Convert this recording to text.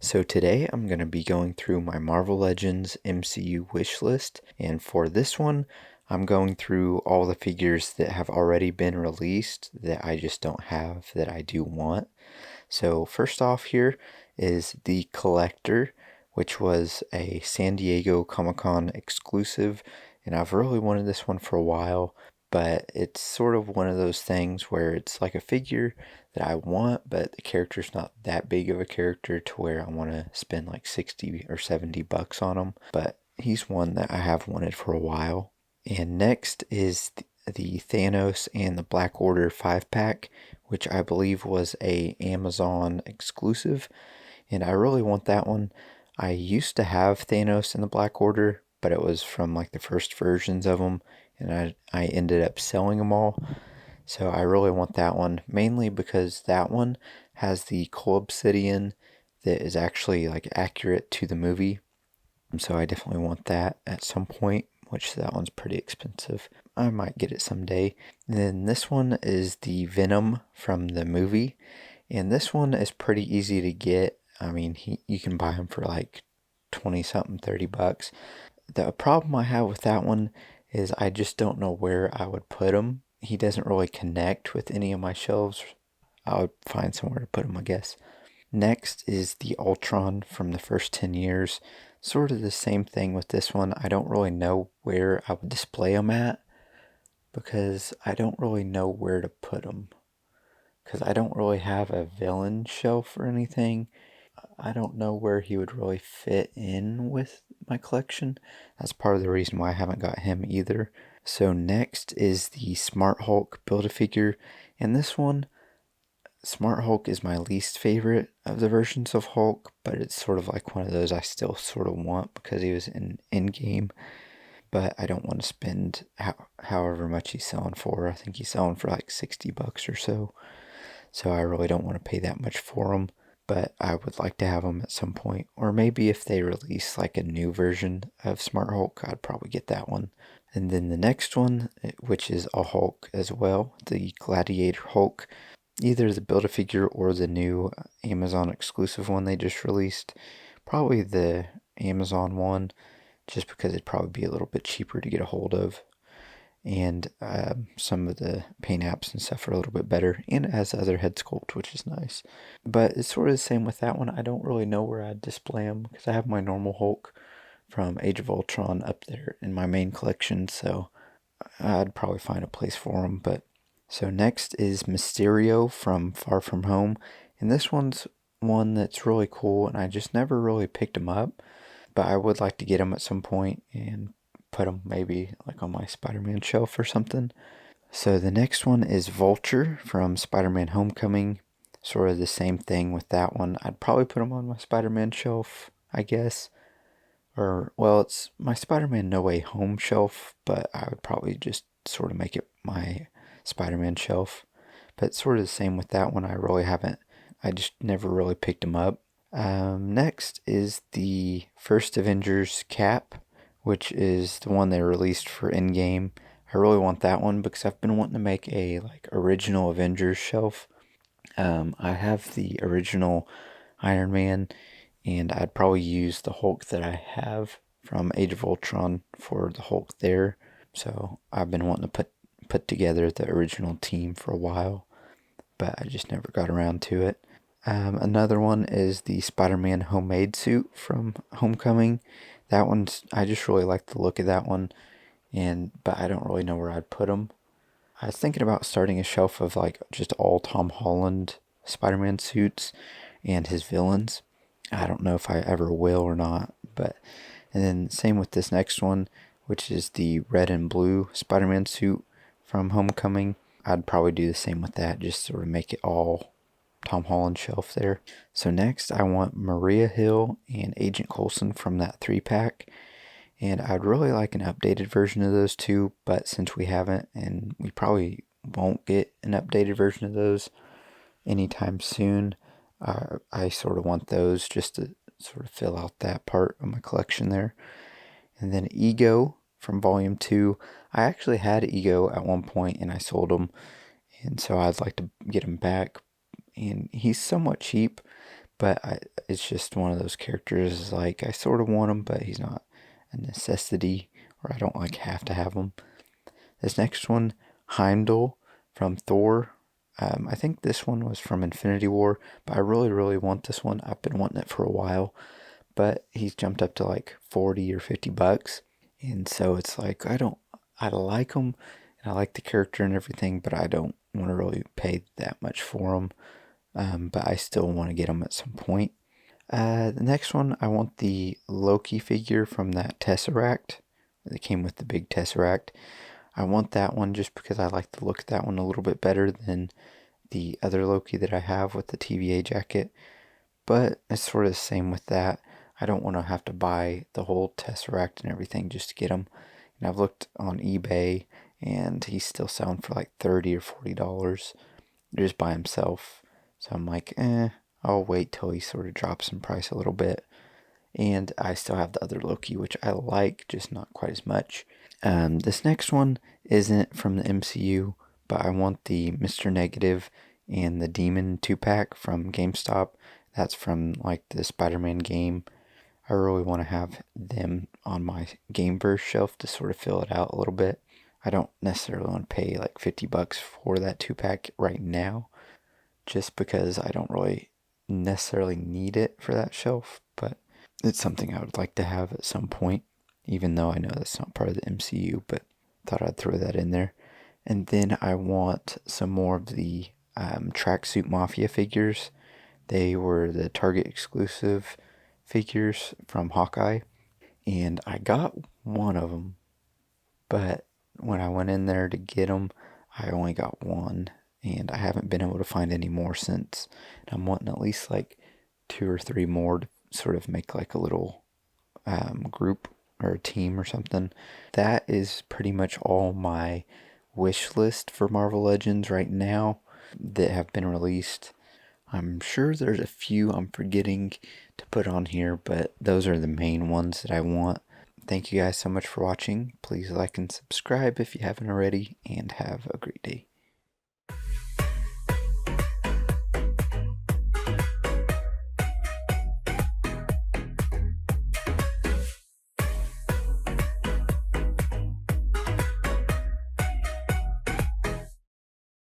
So today I'm going to be going through my Marvel Legends MCU Wishlist, and for this one, I'm going through all the figures that have already been released that I just don't have that I do want. So first off here is the Collector, which was a San Diego Comic-Con exclusive, and I've really wanted this one for a while, but it's sort of one of those things where it's like a figure that I want, but the character's not that big of a character to where I want to spend like 60 or 70 bucks on him, but he's one that I have wanted for a while. And next is the Thanos and the Black Order 5-pack, which I believe was a Amazon exclusive, and I really want that one. I used to have Thanos and the Black Order, but it was from like the first versions of them, and I ended up selling them all. So I really want that one, mainly because that one has the coal obsidian that is actually like accurate to the movie. So I definitely want that at some point, which that one's pretty expensive. I might get it someday. And then this one is the Venom from the movie, and this one is pretty easy to get. I mean, you can buy him for like 20 something, 30 bucks. The problem I have with that one is I just don't know where I would put him. He doesn't really connect with any of my shelves. I would find somewhere to put him, I guess. Next is the Ultron from the first 10 years. Sort of the same thing with this one. I don't really know where I would display him at because I don't really know where to put him. Because I don't really have a villain shelf or anything. I don't know where he would really fit in with my collection. That's part of the reason why I haven't got him either. So next is the Smart Hulk Build-A-Figure. And this one, Smart Hulk is my least favorite of the versions of Hulk, but it's sort of like one of those I still sort of want because he was in Endgame. But I don't want to spend however much he's selling for. I think he's selling for like 60 bucks or so. So I really don't want to pay that much for him, but I would like to have him at some point. Or maybe if they release like a new version of Smart Hulk, I'd probably get that one. And then the next one, which is a Hulk as well, the Gladiator Hulk, either the Build-A-Figure or the new Amazon exclusive one they just released. Probably the Amazon one, just because it'd probably be a little bit cheaper to get a hold of. And some of the paint apps and stuff are a little bit better, and it has other head sculpt, which is nice. But it's sort of the same with that one. I don't really know where I'd display them because I have my normal Hulk from Age of Ultron up there in my main collection, so I'd probably find a place for them. But so next is Mysterio from Far From Home, and this one's one that's really cool, and I just never really picked him up, but I would like to get him at some point and put them maybe like on my Spider-Man shelf or something. So the next one is Vulture from Spider-Man Homecoming. Sort of the same thing with that one. I'd probably put him on my Spider-Man shelf, I guess. Or, well, it's my Spider-Man No Way Home shelf, but I would probably just sort of make it my Spider-Man shelf. But it's sort of the same with that one. I just never really picked him up. Next is the first Avengers Cap, which is the one they released for Endgame. I really want that one because I've been wanting to make a like original Avengers shelf. I have the original Iron Man, and I'd probably use the Hulk that I have from Age of Ultron for the Hulk there. So I've been wanting to put together the original team for a while, but I just never got around to it. Another one is the Spider-Man homemade suit from Homecoming. That one's, I just really like the look of that one, but I don't really know where I'd put them. I was thinking about starting a shelf of like just all Tom Holland Spider-Man suits and his villains. I don't know if I ever will or not, and then same with this next one, which is the red and blue Spider-Man suit from Homecoming. I'd probably do the same with that, just sort of make it all Tom Holland shelf there. So next I want Maria Hill and Agent Coulson from that 3-pack. And I'd really like an updated version of those two, but since we haven't, and we probably won't get an updated version of those anytime soon, I sort of want those just to sort of fill out that part of my collection there. And then Ego from Volume 2. I actually had Ego at one point and I sold him, and so I'd like to get him back. And he's somewhat cheap, But it's just one of those characters, like, I sort of want him, but he's not a necessity, or I don't, like, have to have him. This next one, Heimdall from Thor. I think this one was from Infinity War, but I really, really want this one. I've been wanting it for a while, but he's jumped up to like 40 or $50. And so it's like, I like him, and I like the character and everything, but I don't want to really pay that much for him. But I still want to get him at some point. The next one, I want the Loki figure from that Tesseract. That came with the big Tesseract. I want that one just because I like the look of that one a little bit better than the other Loki that I have with the TVA jacket. But it's sort of the same with that. I don't want to have to buy the whole Tesseract and everything just to get him. And I've looked on eBay, and he's still selling for like $30 or $40 just by himself. So I'm like, I'll wait till he sort of drops in price a little bit. And I still have the other Loki, which I like, just not quite as much. This next one isn't from the MCU, but I want the Mr. Negative and the Demon 2-pack from GameStop. That's from like the Spider-Man game. I really want to have them on my Gameverse shelf to sort of fill it out a little bit. I don't necessarily want to pay like $50 for that 2-pack right now, just because I don't really necessarily need it for that shelf, but it's something I would like to have at some point, even though I know that's not part of the MCU, but thought I'd throw that in there. And then I want some more of the Tracksuit Mafia figures. They were the Target exclusive figures from Hawkeye, and I got one of them, but when I went in there to get them, I only got one, and I haven't been able to find any more since. And I'm wanting at least like 2 or 3 more to sort of make like a little group or a team or something. That is pretty much all my wish list for Marvel Legends right now that have been released. I'm sure there's a few I'm forgetting to put on here, but those are the main ones that I want. Thank you guys so much for watching. Please like and subscribe if you haven't already, and have a great day.